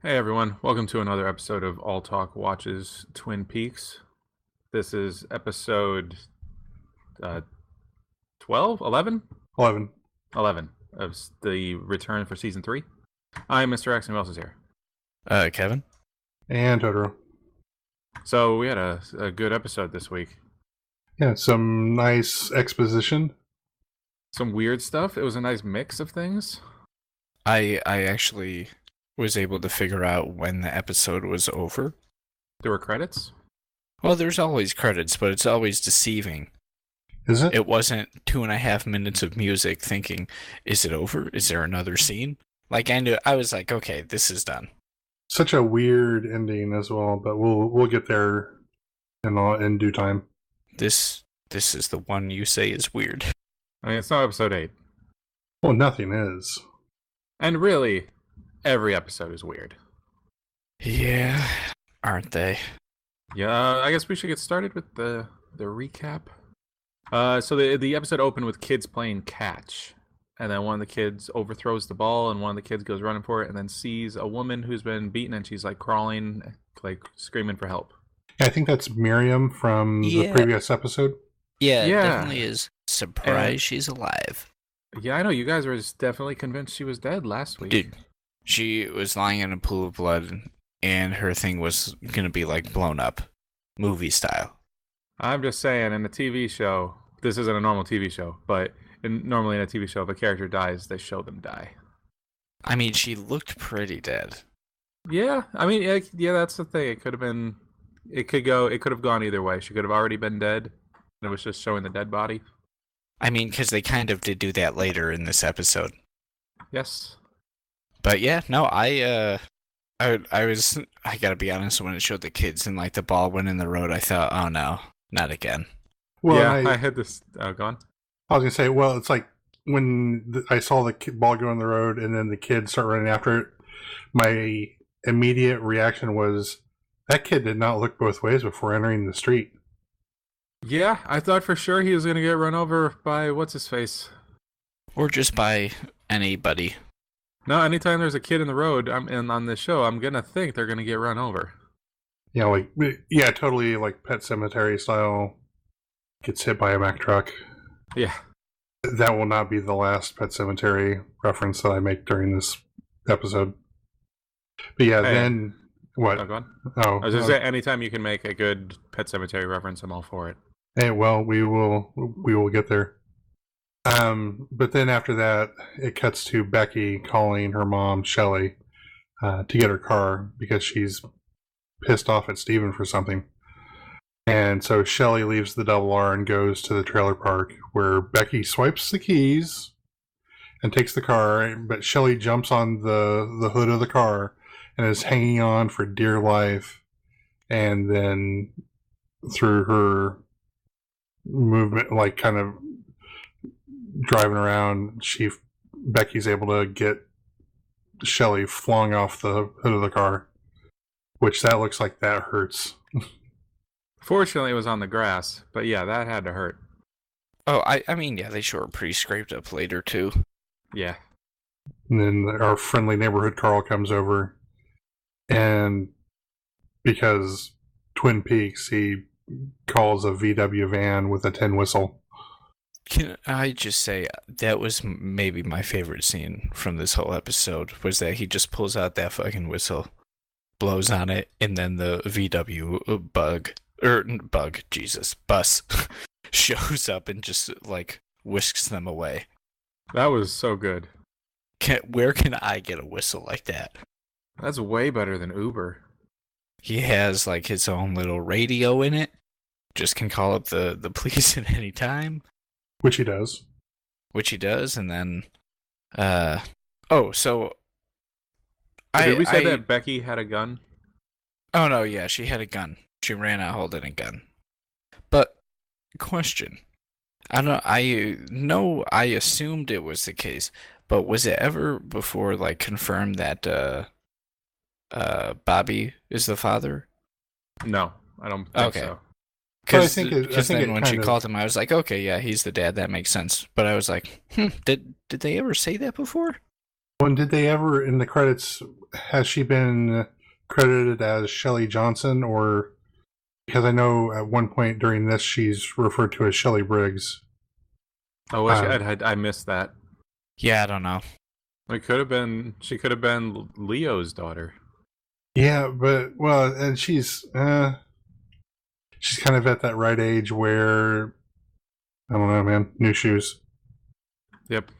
Hey everyone, welcome to another episode of Alltalk Watches Twin Peaks. This is episode uh, 12, 11? 11. 11 of the return for season 3. I'm Mr. X and who else is here? Kevin? And Totoro. So we had a good episode this week. Yeah, some nice exposition. Some weird stuff. It was a nice mix of things. I actually was able to figure out when the episode was over. There were credits. Well, there's always credits, but it's always deceiving. Is it? It wasn't 2.5 minutes of music thinking, is it over? Is there another scene? Like, I was like, okay, this is done. Such a weird ending as well, but we'll get there in due time. This is the one you say is weird. I mean, it's not episode 8. Well, nothing is. And really, every episode is weird. Yeah, aren't they? Yeah, I guess we should get started with the recap. So the episode opened with kids playing catch, and then one of the kids overthrows the ball, and one of the kids goes running for it, and then sees a woman who's been beaten, and she's like crawling, like screaming for help. I think that's Miriam from the previous episode. Yeah, it Yeah. definitely is. Surprised she's alive. Yeah, I know you guys were definitely convinced she was dead last week. Dude, she was lying in a pool of blood, and her thing was gonna be like blown up, movie style. I'm just saying, in a TV show, this isn't a normal TV show, but normally in a TV show, if a character dies, they show them die. I mean, she looked pretty dead. Yeah, I mean, yeah, that's the thing. It could have been, it could have gone either way. She could have already been dead, and it was just showing the dead body. I mean, because they kind of did do that later in this episode. Yes. But yeah, no, I gotta be honest, when it showed the kids and like the ball went in the road, I thought, oh no, not again. Well, yeah, I had this. Gone. I was going to say, well, it's like when I saw the ball go in the road and then the kids start running after it, my immediate reaction was, that kid did not look both ways before entering the street. Yeah, I thought for sure he was gonna get run over by what's his face. Or just by anybody. No, anytime there's a kid in the road, on this show, I'm gonna think they're gonna get run over. Yeah, totally like Pet Cemetery style. Gets hit by a Mack truck. Yeah. That will not be the last Pet Cemetery reference that I make during this episode. But yeah, then what? Go on. Oh, I was just saying, anytime you can make a good Pet Cemetery reference, I'm all for it. Hey, well, we will get there. But then after that, it cuts to Becky calling her mom, Shelley, to get her car because she's pissed off at Steven for something. And so Shelley leaves the Double R and goes to the trailer park where Becky swipes the keys and takes the car, but Shelley jumps on the hood of the car and is hanging on for dear life. And then through her movement, like kind of driving around, Becky's able to get Shelley flung off the hood of the car, which that looks like that hurts. Fortunately, it was on the grass, but yeah, that had to hurt. Oh, I mean, yeah, they sure were pretty scraped up later, too. Yeah. And then our friendly neighborhood Carl comes over, and because Twin Peaks, he calls a VW van with a tin whistle. Can I just say, that was maybe my favorite scene from this whole episode, was that he just pulls out that fucking whistle, blows on it, and then the VW bus shows up and just, like, whisks them away. That was so good. Where can I get a whistle like that? That's way better than Uber. He has, like, his own little radio in it. Just can call up the police at any time. Which he does. And then... so... Did we say that Becky had a gun? Oh, no, yeah, she had a gun. She ran out holding a gun. But, question. I assumed it was the case, but was it ever before, like, confirmed that, Bobby is the father? No, I don't think so. Because then when she called him, I was like, okay, yeah, he's the dad. That makes sense. But I was like, did they ever say that before? Well, and did they ever, in the credits, has she been credited as Shelley Johnson, or because I know at one point during this she's referred to as Shelley Briggs. Oh, well, I missed that. Yeah, I don't know. It could have been. She could have been Leo's daughter. Yeah, but well, and she's kind of at that right age where I don't know, man. New shoes. Yep.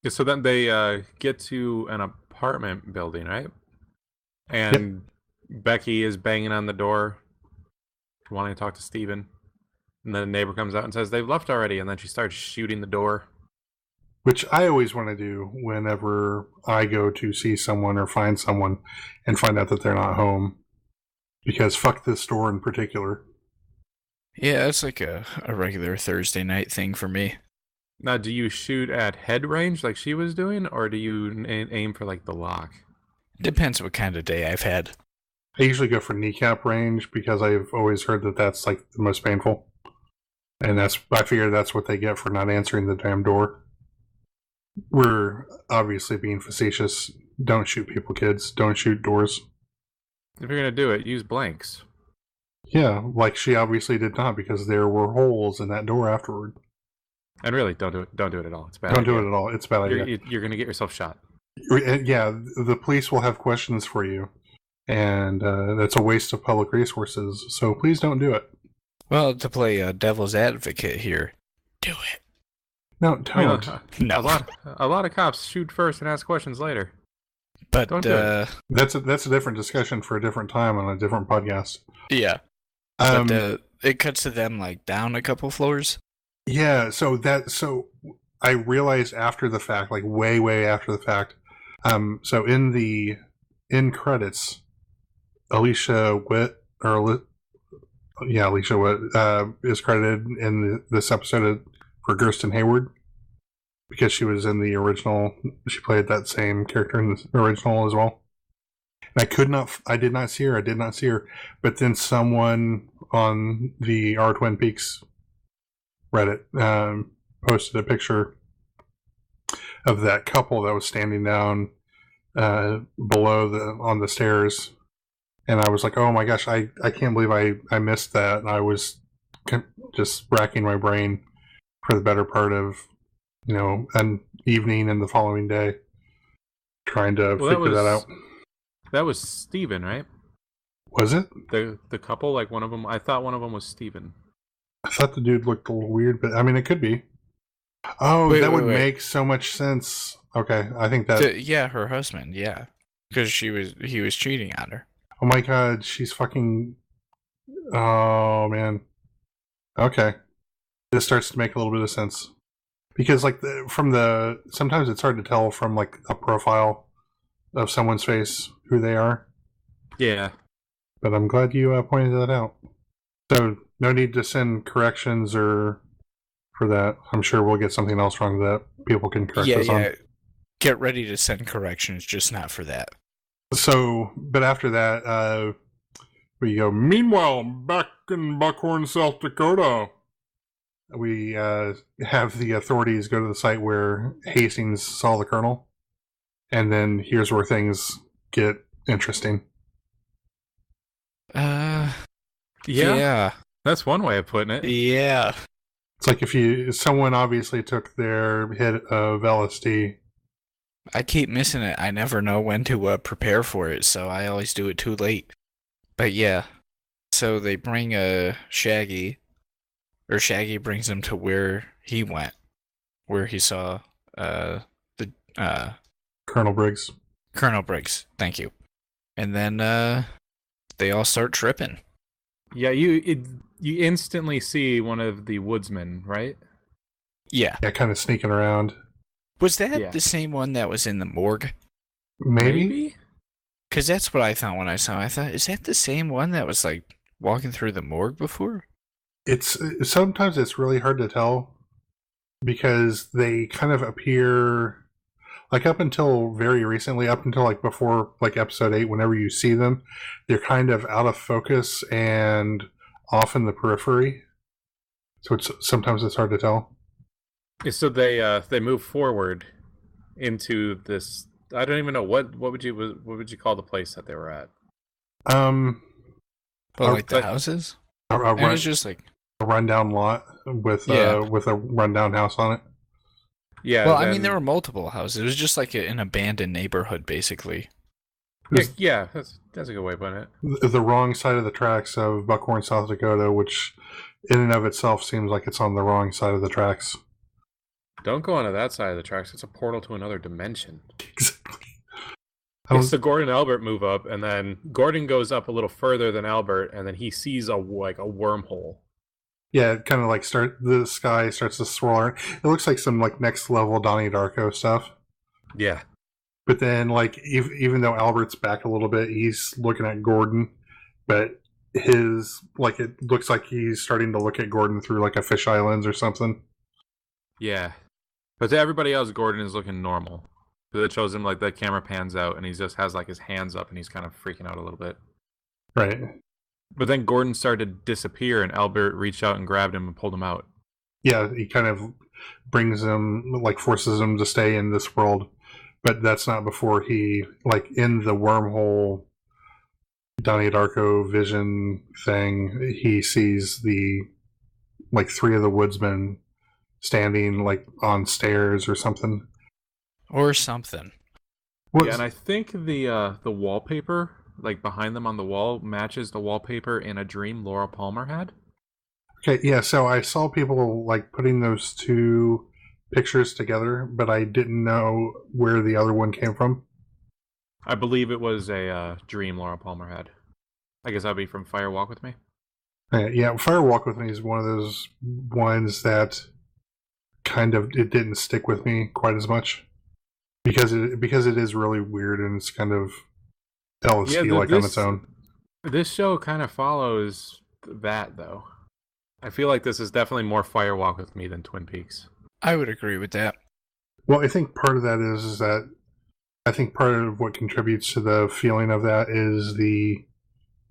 Yeah, so then they get to an apartment building, right? And Becky is banging on the door, wanting to talk to Steven. And then a neighbor comes out and says they've left already, and then she starts shooting the door. Which I always want to do whenever I go to see someone or find someone and find out that they're not home. Because fuck this store in particular. Yeah, it's like a regular Thursday night thing for me. Now, do you shoot at head range like she was doing, or do you aim for like the lock? Depends what kind of day I've had. I usually go for kneecap range because I've always heard that that's like the most painful. And I figure that's what they get for not answering the damn door. We're obviously being facetious. Don't shoot people, kids. Don't shoot doors. If you're gonna do it, use blanks. Yeah, like she obviously did not, because there were holes in that door afterward. And really, don't do it. Don't do it at all. It's bad. Don't do it at all. It's a bad idea. You're gonna get yourself shot. Yeah, the police will have questions for you, and that's a waste of public resources. So please don't do it. Well, to play devil's advocate here, do it. No, don't. No. A lot of cops shoot first and ask questions later. But Don't do it. That's a different discussion for a different time on a different podcast. Yeah. But it cuts to them like down a couple floors. Yeah, so I realized after the fact, like way after the fact. So in credits, Alicia Witt is credited in this episode for Gersten Hayward because she was in the original. She played that same character in the original as well. And I did not see her. But then someone on the R Twin Peaks Reddit posted a picture of that couple that was standing down below on the stairs, and I was like, "Oh my gosh, I can't believe I missed that." And I was just racking my brain for the better part of an evening and the following day, trying to figure that out. That was Steven, right? Was it the couple? Like one of them? I thought one of them was Steven. I thought the dude looked a little weird, but I mean, it could be. Oh, that would make so much sense. Okay, I think that. Yeah, her husband. Yeah, because he was cheating on her. Oh my god, she's fucking. Oh man. Okay, this starts to make a little bit of sense because, like, sometimes it's hard to tell from like a profile of someone's face who they are. Yeah, but I'm glad you pointed that out. So no need to send corrections or for that. I'm sure we'll get something else wrong that people can correct us on. Get ready to send corrections, just not for that. So, but after that, we go, meanwhile, back in Buckhorn, South Dakota, we have the authorities go to the site where Hastings saw the colonel. And then here's where things get interesting. Yeah. That's one way of putting it. Yeah. It's like someone obviously took their hit of LSD. I keep missing it. I never know when to prepare for it, so I always do it too late. But yeah, so they bring Shaggy, or Shaggy brings him to where he went, where he saw Colonel Briggs. Colonel Briggs, thank you. And then they all start tripping. Yeah, you instantly see one of the woodsmen, right? Yeah. Yeah, kind of sneaking around. Was that the same one that was in the morgue? Maybe? Because that's what I thought when I saw it. I thought, is that the same one that was like walking through the morgue before? Sometimes it's really hard to tell because they kind of appear like up until very recently, up until like before like episode 8, whenever you see them, they're kind of out of focus and off in the periphery. So sometimes it's hard to tell. So they move forward into this I don't even know what would you call the place that they were at? Um, But a, like the houses, a, and it was just like, a rundown lot with Yeah. with a rundown house on it. Yeah. well, I then, mean, there were multiple houses. It was just like an abandoned neighborhood, basically. Yeah. That's a good way of putting it. The wrong side of the tracks of Buckhorn, South Dakota, which in and of itself seems like it's on the wrong side of the tracks. Don't go onto that side of the tracks. It's a portal to another dimension. Exactly. So Gordon and Albert move up, and then Gordon goes up a little further than Albert, and then he sees a wormhole. Yeah, it kind of like the sky starts to swirl around. It looks like some like next level Donnie Darko stuff. Yeah. But then, like, even though Albert's back a little bit, he's looking at Gordon, but it looks like he's starting to look at Gordon through like a fisheye lens or something. Yeah. But to everybody else, Gordon is looking normal. So it shows him like the camera pans out, and he just has like his hands up, and he's kind of freaking out a little bit. Right. But then Gordon started to disappear, and Albert reached out and grabbed him and pulled him out. Yeah, he kind of brings him, like, forces him to stay in this world. But that's not before he, like, in the wormhole Donnie Darko vision thing, he sees like, 3 of the woodsmen standing, like, on stairs or something. Or something. Yeah, and I think the wallpaper, like behind them on the wall, matches the wallpaper in a dream Laura Palmer had. Okay, yeah, so I saw people, like, putting those 2 pictures together, but I didn't know where the other one came from. I believe it was a dream Laura Palmer had. I guess that'd be from Fire Walk with Me. Yeah, Fire Walk with Me is one of those ones that it didn't stick with me quite as much because it is really weird and it's kind of LSD like on its own. This show kind of follows that though. I feel like this is definitely more Fire Walk with Me than Twin Peaks. I would agree with that. Well, I think part of that is that I think part of what contributes to the feeling of that is the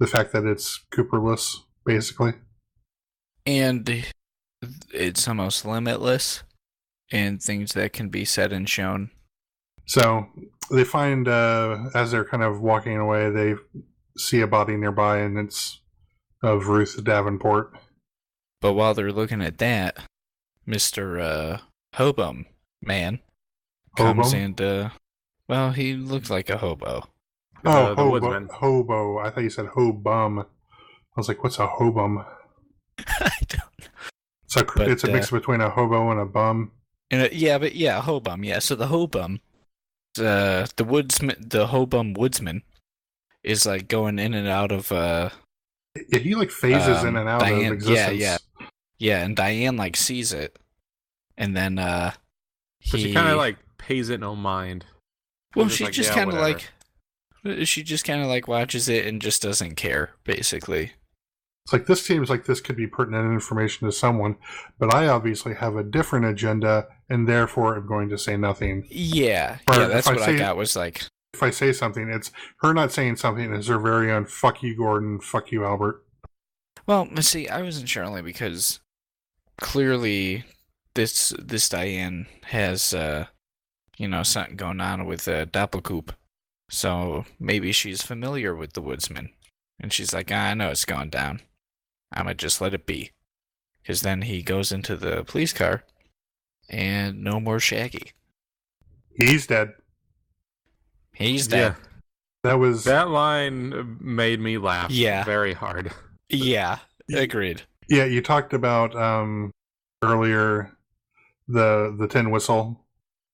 fact that it's Cooperless, basically. And it's almost limitless in things that can be said and shown. So they find, as they're kind of walking away, they see a body nearby, and it's of Ruth Davenport. But while they're looking at that, Mr. Hobo Man comes and, well, he looks like a hobo. Oh, the woodsman. Hobo. I thought you said hobum. I was like, what's a hobum? I don't know. It's a mix between a hobo and a bum. Hobum. Yeah, so the hobum, the hobum woodsman, is like going in and out of. Yeah, he like phases in and out Diane, of existence. Yeah, and Diane like sees it, and then she kind of like pays it no mind. Well, she just kind of like. She just kind of like watches it and just doesn't care, basically. It's like, this seems like this could be pertinent information to someone, but I obviously have a different agenda, and therefore am going to say nothing. Yeah, that's what I got was like... If I say something, it's her not saying something is her very own, fuck you, Gordon, fuck you, Albert. Well, see, I wasn't sure only because clearly this Diane has, something going on with Doppelkoop. So maybe she's familiar with the woodsman. And she's like, I know it's gone down. I'ma just let it be. Because then he goes into the police car, and no more Shaggy. He's dead. He's dead. Yeah. That line made me laugh very hard. Yeah, agreed. Yeah, you talked about earlier the tin whistle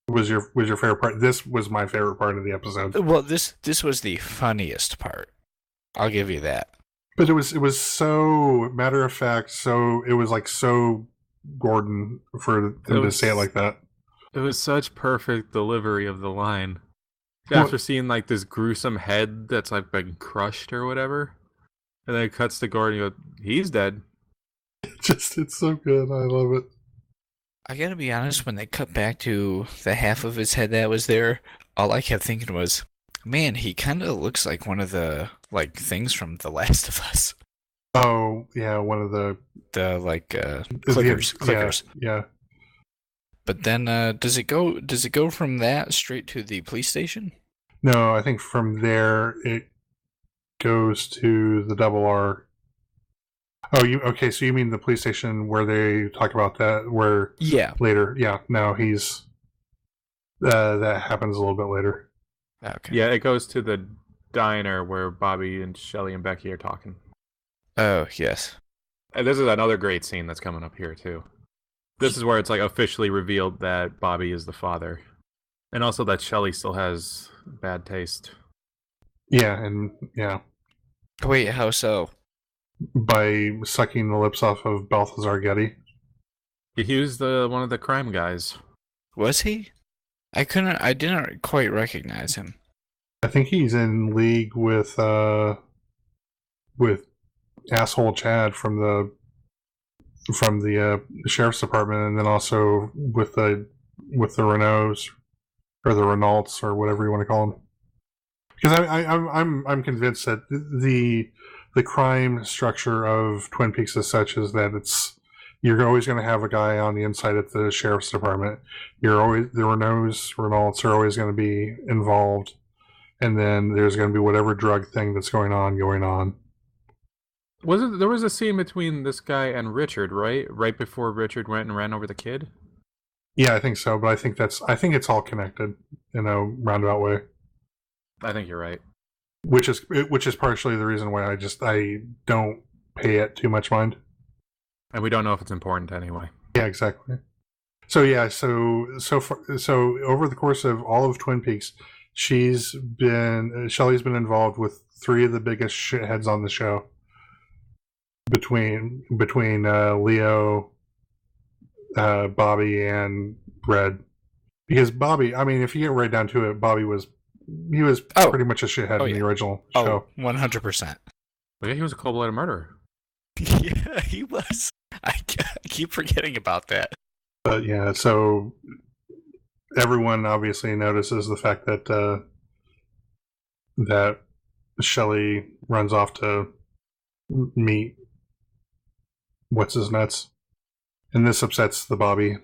was your favorite part. This was my favorite part of the episode. Well, this was the funniest part. I'll give you that. But it was so matter of fact, so it was like so Gordon for them to say it like that. It was such perfect delivery of the line. After seeing like this gruesome head that's like been crushed or whatever, and then it cuts to Gordon and you go, he's dead. It's so good. I love it. I gotta be honest, when they cut back to the half of his head that was there, all I kept thinking was, man, he kind of looks like one of the like things from The Last of Us. Oh yeah, one of the clickers. Yeah. But then, does it go? Does it go from that straight to the police station? No, I think from there it goes to the Double R. Oh, you okay? So you mean the police station where they talk about that? Where Yeah. later? Yeah. No, he's that happens a little bit later. Okay. Yeah, it goes to the diner where Bobby and Shelly and Becky are talking. Oh yes. And this is another great scene that's coming up here too. This is where it's like officially revealed that Bobby is the father, and also that Shelly still has bad taste. Yeah, and yeah, Wait, how so? by sucking the lips off of Balthazar Getty. He was the one of the crime guys. Was he? I couldn't. I didn't quite recognize him. I think he's in league with asshole Chad from the sheriff's department, and then also with the Renaults or the Renaults or whatever you want to call them. Because I'm convinced that the crime structure of Twin Peaks is such as that you're always going to have a guy on the inside at the sheriff's department. The Renaults are always going to be involved, and then there's going to be whatever drug thing that's going on. There was a scene between this guy and Richard, right? Right before Richard went and ran over the kid? Yeah, I think so, but I think it's all connected in a roundabout way. I think you're right. Which is partially the reason why I don't pay it too much mind. And we don't know if it's important anyway. Yeah, exactly. So yeah, so over the course of all of Twin Peaks, Shelley's been involved with 3 of the biggest shitheads on the show. Between Leo, Bobby, and Red. Because Bobby, I mean, if you get right down to it, Bobby was pretty much a shithead in the original show. 100%. But yeah, he was a cold-blooded murderer. Yeah, he was. I keep forgetting about that. But yeah, so everyone obviously notices the fact that that Shelley runs off to meet what's his nuts, and this upsets the Bobby.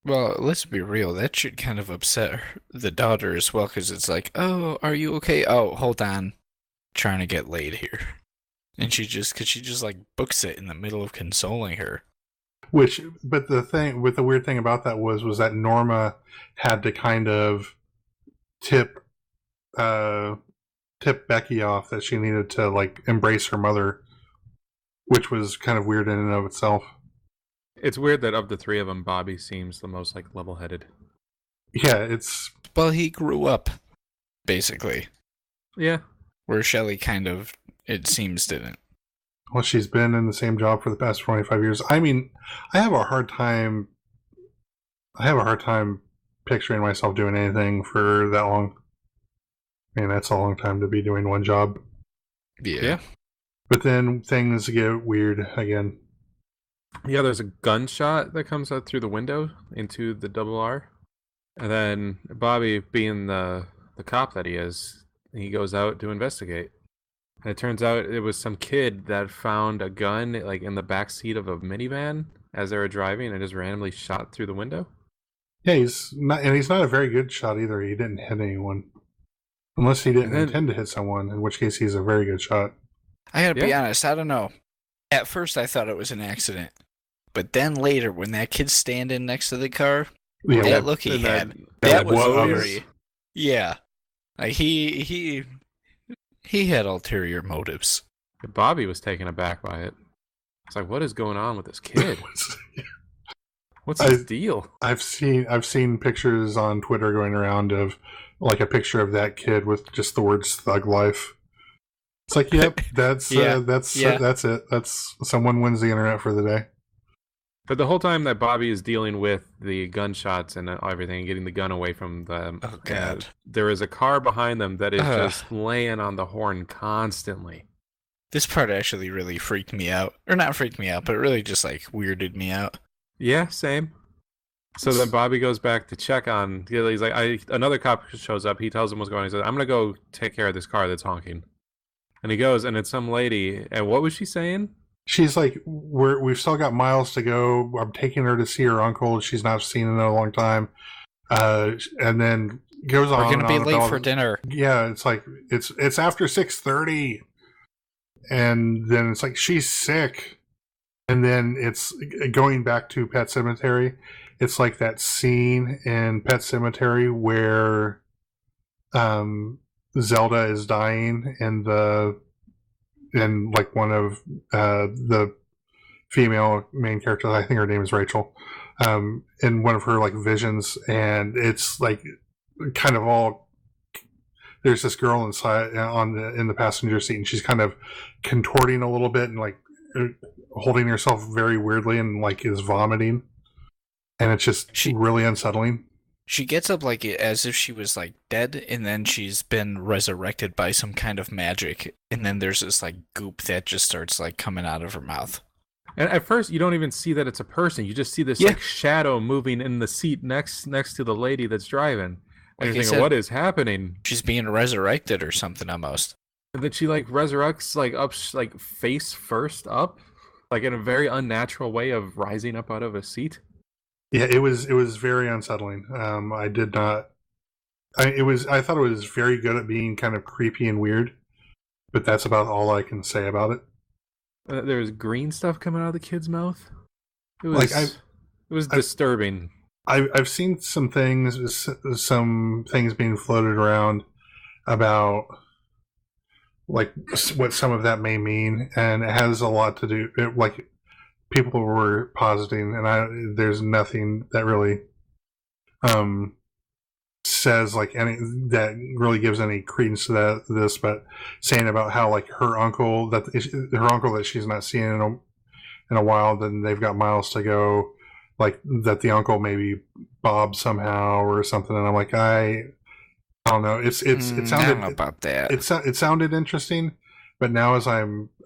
Well, let's be real. That should kind of upset the daughter as well, because it's like, oh, are you okay? Oh, hold on, trying to get laid here, and she just like books it in the middle of consoling her. But the weird thing about that was that Norma had to kind of tip Becky off that she needed to like embrace her mother, which was kind of weird in and of itself. It's weird that of the 3 of them, Bobby seems the most like level-headed. Yeah, well, he grew up, basically. Yeah. Where Shelley kind of, it seems, didn't. Well, she's been in the same job for the past 25 years. I mean, I have a hard time picturing myself doing anything for that long. I mean, that's a long time to be doing one job. Yeah. But then things get weird again. Yeah, there's a gunshot that comes out through the window into the Double R. And then Bobby, being the cop that he is, he goes out to investigate. And it turns out it was some kid that found a gun like in the back seat of a minivan as they were driving and just randomly shot through the window. Yeah, he's not a very good shot either. He didn't hit anyone. Unless he didn't intend to hit someone, in which case he's a very good shot. I gotta be honest, I don't know. At first I thought it was an accident. But then later, when that kid's standing next to the car, that look he had, that was very... Yeah. Like, he had ulterior motives. Bobby was taken aback by it. It's like, what is going on with this kid? What's his deal? I've seen pictures on Twitter going around of like a picture of that kid with just the words "thug life." It's like, yep, that's it. That's someone wins the internet for the day. But the whole time that Bobby is dealing with the gunshots and everything, getting the gun away from them, there is a car behind them that is just laying on the horn constantly. This part actually really freaked me out. Or not freaked me out, but it really just like weirded me out. Yeah, same. So then Bobby goes back to check on. He's like, another cop shows up. He tells him what's going on. He says, "I'm gonna go take care of this car that's honking." And he goes, and it's some lady. And what was she saying? she's like, we've still got miles to go. I'm taking her to see her uncle. She's not seen in a long time. And then goes on. We're gonna and be on late about, for dinner. Yeah, it's like it's after 6:30, and then it's like she's sick, and then it's going back to Pet Cemetery. It's like that scene in Pet Cemetery where Zelda is dying, and like one of the female main characters, I think her name is Rachel, in one of her like visions, and it's like kind of all. There's this girl inside in the passenger seat, and she's kind of contorting a little bit and like holding herself very weirdly, and like is vomiting, and it's just really unsettling. She gets up like as if she was like dead, and then she's been resurrected by some kind of magic, and then there's this like goop that just starts like coming out of her mouth. And at first, you don't even see that it's a person. You just see this like shadow moving in the seat next to the lady that's driving. And you're thinking, what is happening? She's being resurrected or something almost. And then she like resurrects like up, like face first up, like in a very unnatural way of rising up out of a seat. Yeah, it was very unsettling. I did not. I thought it was very good at being kind of creepy and weird, but that's about all I can say about it. There was green stuff coming out of the kid's mouth. It was it was disturbing. I've seen some things being floated around about like what some of that may mean, and it has a lot to do. Like people were positing, and there's nothing that really says like any that really gives any credence to this, but saying about how like her uncle that she's not seen in a while, then they've got miles to go. Like that the uncle maybe Bob somehow or something, and I'm like, I don't know. It sounded I don't know about that. It sounded interesting, but now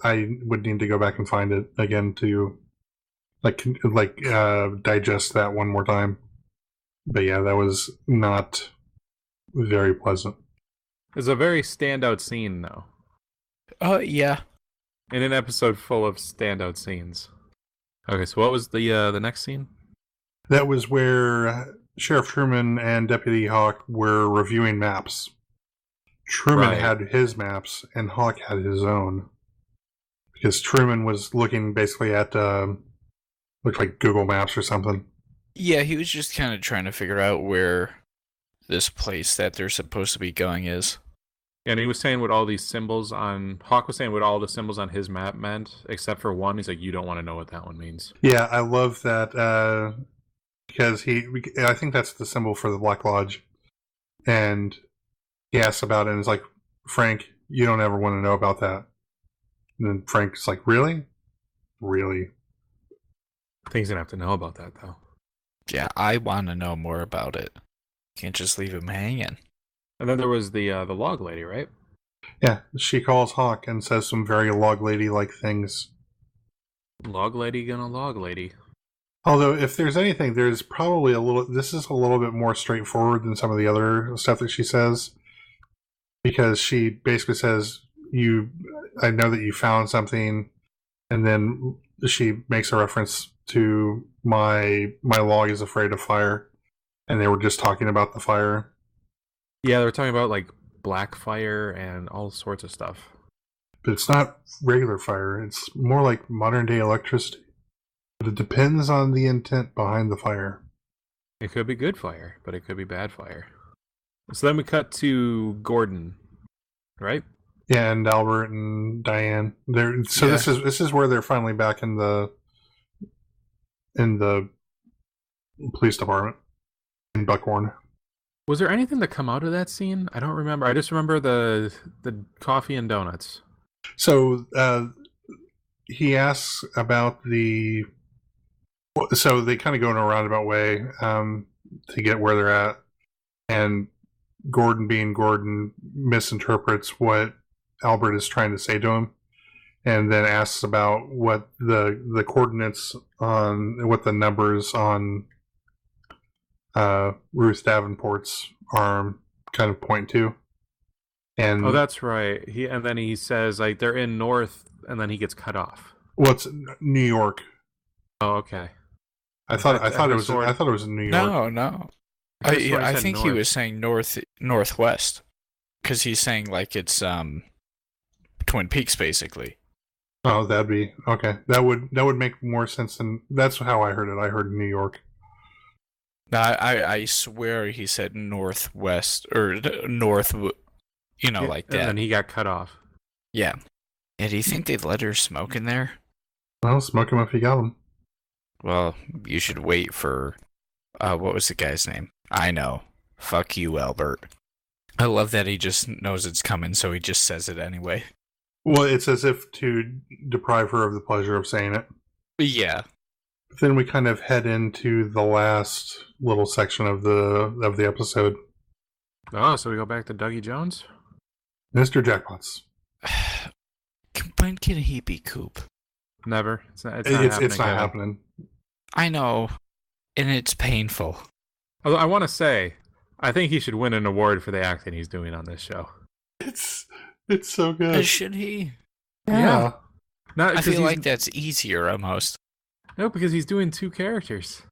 I would need to go back and find it again to digest that one more time. But yeah, that was not very pleasant. It's a very standout scene, though. Yeah. In an episode full of standout scenes. Okay, so what was the next scene? That was where Sheriff Truman and Deputy Hawk were reviewing maps. Truman had his maps, and Hawk had his own. Because Truman was looking basically at, looked like Google Maps or something. Yeah, he was just kind of trying to figure out where this place that they're supposed to be going is. Yeah, and he was saying what all these symbols on... Hawk was saying what all the symbols on his map meant, except for one. He's like, you don't want to know what that one means. Yeah, I love that, because I think that's the symbol for the Black Lodge. And he asks about it, and it's like, Frank, you don't ever want to know about that. And then Frank's like, really? Really? I think he's going to have to know about that, though. Yeah, I want to know more about it. Can't just leave him hanging. And then there was the log lady, right? Yeah, she calls Hawk and says some very log lady-like things. Log lady gonna log lady. Although, if there's anything, there's probably this is a little bit more straightforward than some of the other stuff that she says. Because she basically says, I know that you found something, and then she makes a reference to my log is afraid of fire. And they were just talking about the fire. Yeah, they were talking about like black fire and all sorts of stuff. But it's not regular fire. It's more like modern day electricity. But it depends on the intent behind the fire. It could be good fire, but it could be bad fire. So then we cut to Gordon, right? Yeah, and Albert and Diane. This is where they're finally back in the police department in Buckhorn. Was there anything that come out of that scene? I don't remember. I just remember the coffee and donuts. So he asks about so they kind of go in a roundabout way to get where they're at, and Gordon, being Gordon, misinterprets what Albert is trying to say to him, and then asks about what the coordinates on what the numbers on Ruth Davenport's arm kind of point to. And that's right. And then he says like they're in north, and then he gets cut off. Well, it's New York. Oh, okay. I thought it was in New York. No. I I think he was saying northwest, because he's saying like it's Twin Peaks basically. Oh, that'd be okay. That would make more sense than that's how I heard it. I heard New York. I swear he said northwest or north, like that. And then he got cut off. Yeah. Do you think they'd let her smoke in there? Well, smoke him if you got him. Well, you should wait for what was the guy's name? I know. Fuck you, Albert. I love that he just knows it's coming, so he just says it anyway. Well, it's as if to deprive her of the pleasure of saying it. Yeah. Then we kind of head into the last little section of the episode. Oh, so we go back to Dougie Jones? Mr. Jackpots. When can he be Coop? Never. It's not happening. I know. And it's painful. Although I want to say, I think he should win an award for the acting he's doing on this show. It's so good. Should he? Yeah. I feel like that's easier almost. No, because he's doing two characters.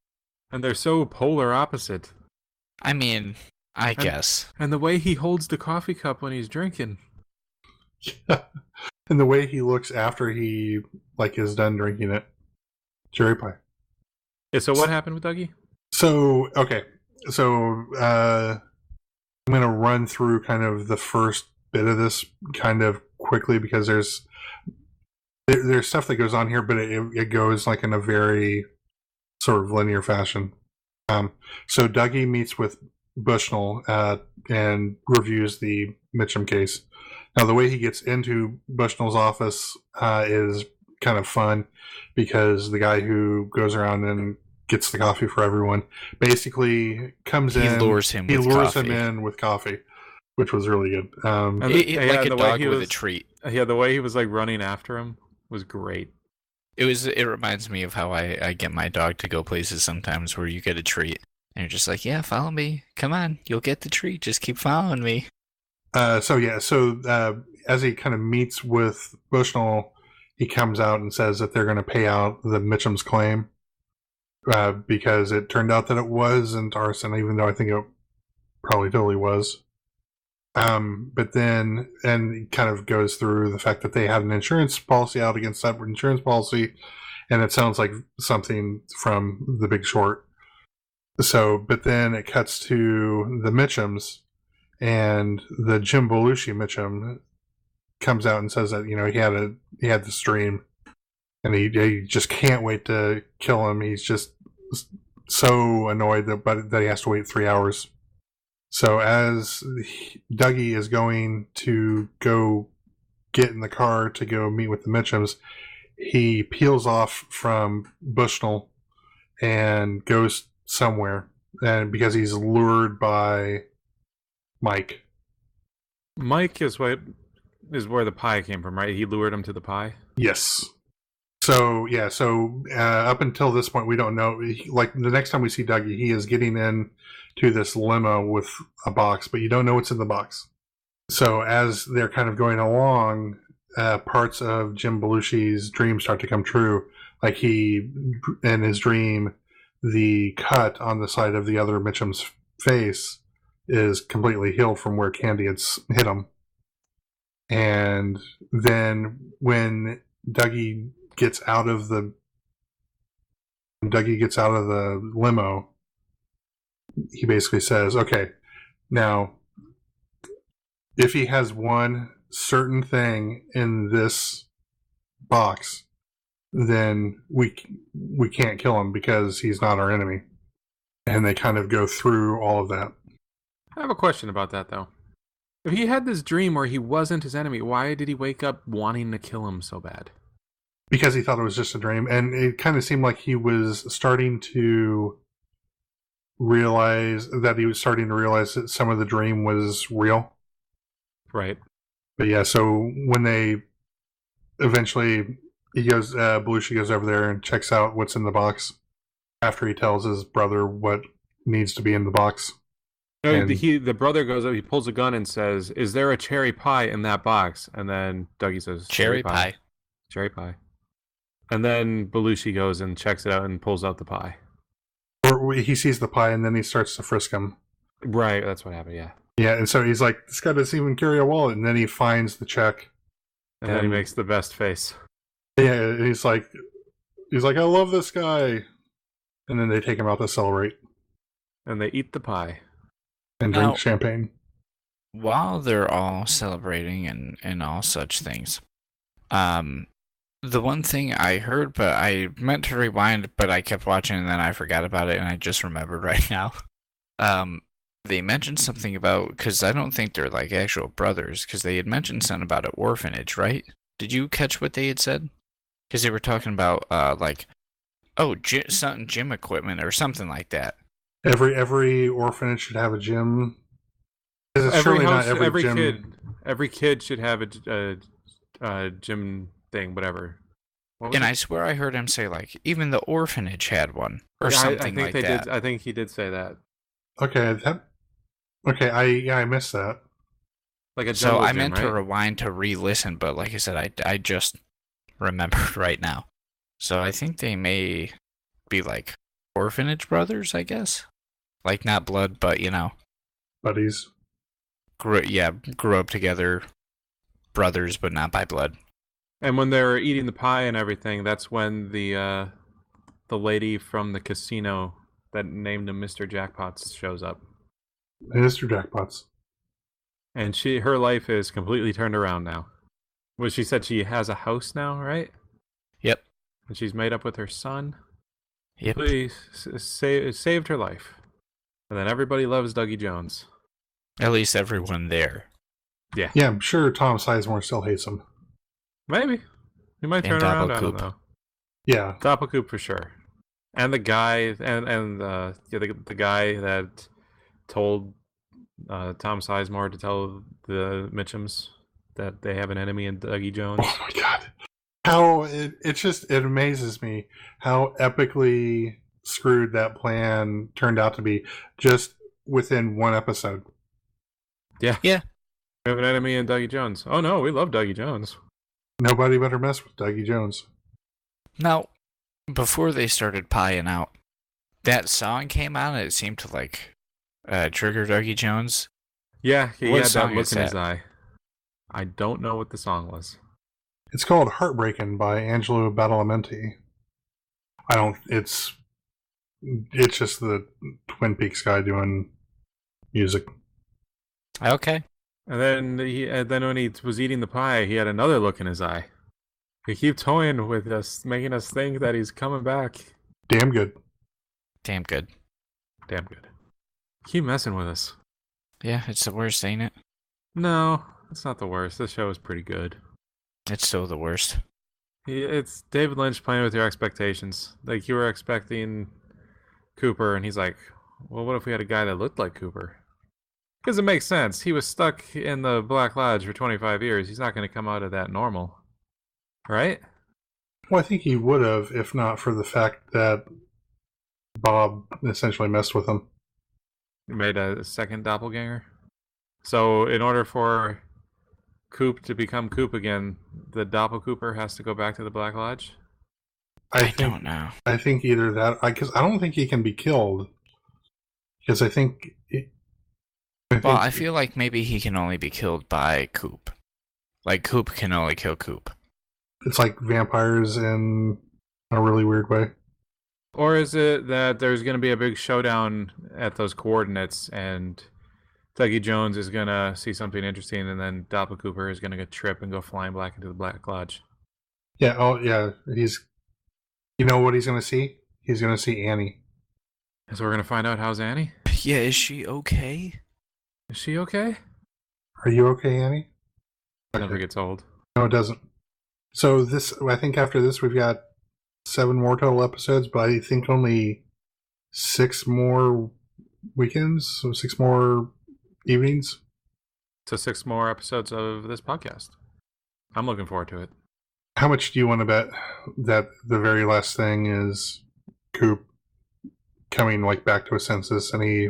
And they're so polar opposite. I mean, I guess. And the way he holds the coffee cup when he's drinking. Yeah. And the way he looks after he is done drinking it. Cherry pie. Yeah, so what happened with Dougie? So, okay. So, I'm going to run through kind of the first bit of this kind of quickly because there's stuff that goes on here, but it goes like in a very sort of linear fashion. So Dougie meets with Bushnell and reviews the Mitchum case. Now, the way he gets into Bushnell's office is kind of fun because the guy who goes around and gets the coffee for everyone basically comes in. He lures him in with coffee, which was really good. Like a dog with a treat. Yeah, the way he was like running after him was great. It reminds me of how I get my dog to go places sometimes where you get a treat and you're just like, yeah, follow me. Come on, you'll get the treat. Just keep following me. As he kind of meets with Bushnell, he comes out and says that they're going to pay out the Mitchum's claim because it turned out that it wasn't arson, even though I think it probably totally was. But then, and he kind of goes through the fact that they had an insurance policy out against that insurance policy, and it sounds like something from The Big Short. So, but then it cuts to the Mitchums, and the Jim Belushi Mitchum comes out and says that he had this dream, and he just can't wait to kill him. He's just so annoyed that he has to wait 3 hours. So as Dougie is going to go get in the car to go meet with the Mitchums, he peels off from Bushnell and goes somewhere, and because he's lured by Mike. Mike is where the pie came from, right? He lured him to the pie? Yes. So, up until this point, we don't know. Like, the next time we see Dougie, he is getting in to this limo with a box, but you don't know what's in the box. So, as they're kind of going along, parts of Jim Belushi's dream start to come true. Like, in his dream, the cut on the side of the other Mitchum's face is completely healed from where Candy had hit him. And then when Dougie gets out of the limo, he basically says, okay, now if he has one certain thing in this box, then we can't kill him because he's not our enemy. And they kind of go through all of that. I have a question about that, though. If he had this dream where he wasn't his enemy, why did he wake up wanting to kill him so bad? Because he thought it was just a dream, and it kind of seemed like he was starting to realize that some of the dream was real. Right. But yeah, so when they eventually, Belushi goes over there and checks out what's in the box after he tells his brother what needs to be in the box. No, the brother goes up, he pulls a gun and says, "Is there a cherry pie in that box?" And then Dougie says, Cherry pie. Cherry pie. And then Belushi goes and checks it out and pulls out the pie. Or he sees the pie and then he starts to frisk him. Right, that's what happened, yeah. Yeah, and so he's like, this guy doesn't even carry a wallet. And then he finds the check. And then he makes the best face. Yeah, he's like, I love this guy. And then they take him out to celebrate. And they eat the pie. And drink champagne. While they're all celebrating and all such things, the one thing I heard, but I meant to rewind, but I kept watching and then I forgot about it and I just remembered right now. They mentioned something about, because I don't think they're like actual brothers, because they had mentioned something about an orphanage, right? Did you catch what they had said? Because they were talking about something gym equipment or something like that. Every orphanage should have a gym. Every kid should have a gym thing, whatever. And I swear I heard him say like even the orphanage had one or something like that. I think he did say that. I missed that. Like a so I gym, meant right? to rewind to re-listen, but like I said, I just remembered right now. So I think they may be like orphanage brothers, I guess. Like not blood, but Buddies. Grew up together, brothers, but not by blood. And when they're eating the pie and everything, that's when the lady from the casino that named him Mr. Jackpots shows up. Mr. Jackpots. And her life is completely turned around now. Well, she said she has a house now, right? Yep. And she's made up with her son. Yep. Please saved her life. And then everybody loves Dougie Jones. At least everyone there. Yeah. Yeah, I'm sure Tom Sizemore still hates him. Maybe. He might turn around, I don't know. Yeah. Doppelkoop for sure. And the guy the guy that told Tom Sizemore to tell the Mitchums that they have an enemy in Dougie Jones. Oh my god. How it amazes me how epically screwed that plan turned out to be just within one episode. Yeah. Yeah. We have an enemy in Dougie Jones. Oh no, we love Dougie Jones. Nobody better mess with Dougie Jones. Now, before they started pieing out, that song came out and it seemed to like trigger Dougie Jones. Yeah, he What had song that look is in his that? eye. I don't know what the song was. It's called Heartbreaking by Angelo Badalamenti. It's just the Twin Peaks guy doing music. Okay. And then when he was eating the pie, he had another look in his eye. He keeps toying with us, making us think that he's coming back. Damn good. Damn good. Damn good. Keep messing with us. Yeah, it's the worst, ain't it? No, it's not the worst. This show is pretty good. It's still the worst. It's David Lynch playing with your expectations. Like, you were expecting Cooper, and he's like, well, what if we had a guy that looked like Cooper? Because it makes sense. He was stuck in the Black Lodge for 25 years. He's not going to come out of that normal. Right? Well, I think he would have, if not for the fact that Bob essentially messed with him. He made a second doppelganger. So, in order for Coop to become Coop again, the doppelcooper has to go back to the Black Lodge? I don't know. I think either that, because I don't think he can be killed. Because I feel like maybe he can only be killed by Coop. Like, Coop can only kill Coop. It's like vampires in a really weird way. Or is it that there's going to be a big showdown at those coordinates and Dougie Jones is going to see something interesting and then Doppelcooper is going to get tripped and go flying back into the Black Lodge? Yeah, you know what he's going to see? He's going to see Annie. So we're going to find out how's Annie? Yeah, is she okay? Is she okay? Are you okay, Annie? It never gets old. No, it doesn't. So I think after this we've got 7 more total episodes, but I think only 6 more weekends, so 6 more evenings. So 6 more episodes of this podcast. I'm looking forward to it. How much do you want to bet that the very last thing is Coop coming back to his senses and he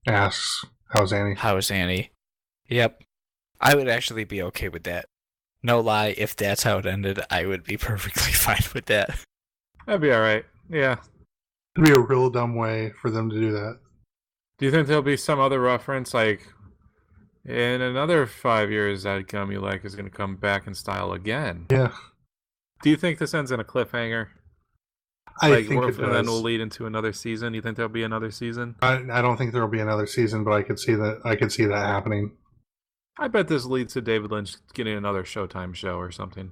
asks, how's Annie? How's Annie? Yep. I would actually be okay with that. No lie, if that's how it ended, I would be perfectly fine with that. That'd be all right. Yeah. It'd be a real dumb way for them to do that. Do you think there'll be some other reference, like in another 5 years, that gum you like is going to come back in style again? Yeah, Do you think this ends in a cliffhanger? I think it and then does. will lead into another season. You think there'll be another season? I don't think there will be another season, but I could see that. I could see that happening. I bet this leads to David Lynch getting another Showtime show or something.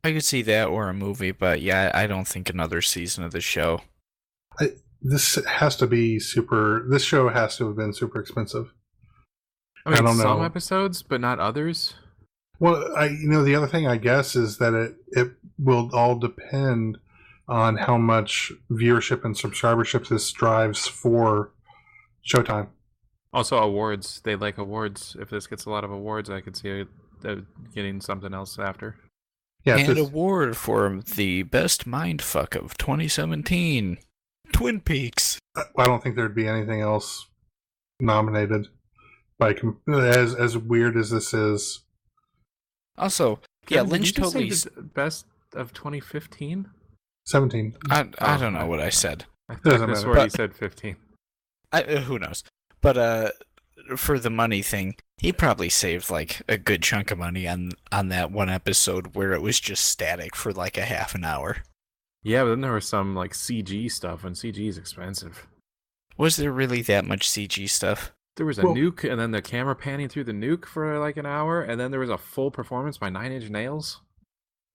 I could see that or a movie, but yeah, I don't think another season of the show. This has to be super. This show has to have been super expensive. I mean, don't some know. episodes, but not others. Well, the other thing I guess is that it will all depend on how much viewership and subscribership this drives for Showtime. Also, awards. They like awards. If this gets a lot of awards, I could see it getting something else after. Yeah, And award for the best mindfuck of 2017, Twin Peaks. I don't think there'd be anything else nominated. Like as weird as this is. Also, yeah, Kevin, Lynch did you just totally. say the best of 2015. 17. I don't know what I said. I Doesn't could matter. swear he said 15. Who knows? But for the money thing, he probably saved like a good chunk of money on that one episode where it was just static for like a half an hour. Yeah, but then there was some like CG stuff, and CG is expensive. Was there really that much CG stuff? There was a nuke, and then the camera panning through the nuke for like an hour, and then there was a full performance by Nine Inch Nails.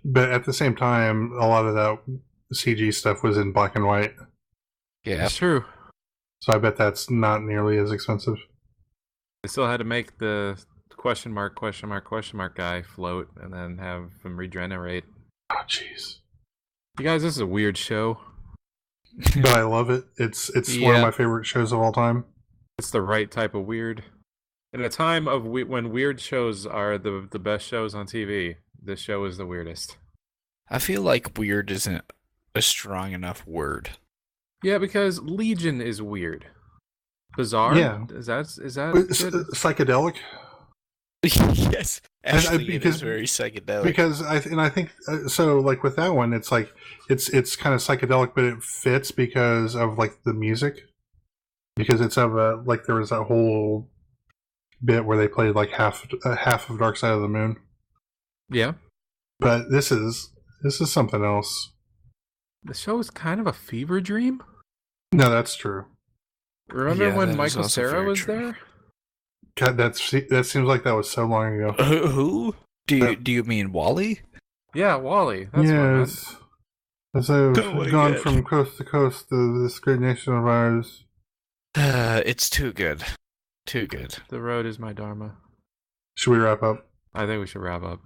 But at the same time, a lot of that CG stuff was in black and white. Yeah, That's true. So I bet that's not nearly as expensive. They still had to make the question mark guy float, and then have him regenerate. Oh, jeez. You guys, this is a weird show. But I love it. It's one of my favorite shows of all time. It's the right type of weird. In a time of when weird shows are the best shows on TV, this show is the weirdest. I feel like weird isn't a strong enough word. Yeah, because Legion is weird. Bizarre? Yeah. Is that Psychedelic? Yes, actually, it because- is very psychedelic. Because I think so. Like with that one, it's like it's kind of psychedelic, but it fits because of like the music. Because it's of a like there was that whole bit where they played like half of Dark Side of the Moon. Yeah. But this is something else. The show is kind of a fever dream. No, that's true. Remember Yeah, when that is Michael also Cera very was true. there? God, that seems like that was so long ago. Who? Do you mean Wally? Yeah, Wally. That's what I meant. Yes. As I've Oh my gone God. from coast to coast of this great nation of ours. It's too good. Too good. The road is my dharma. Should we wrap up? I think we should wrap up.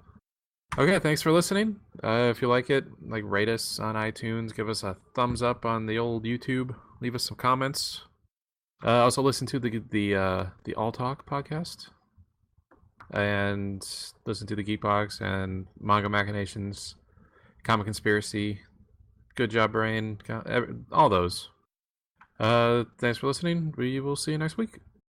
Okay, thanks for listening. If you like it, like rate us on iTunes, give us a thumbs up on the old YouTube, leave us some comments. Also listen to the Alltalk podcast, and listen to the Geekbox and Manga Machinations, Comic Conspiracy, Good Job Brain, all those. Thanks for listening. We will see you next week.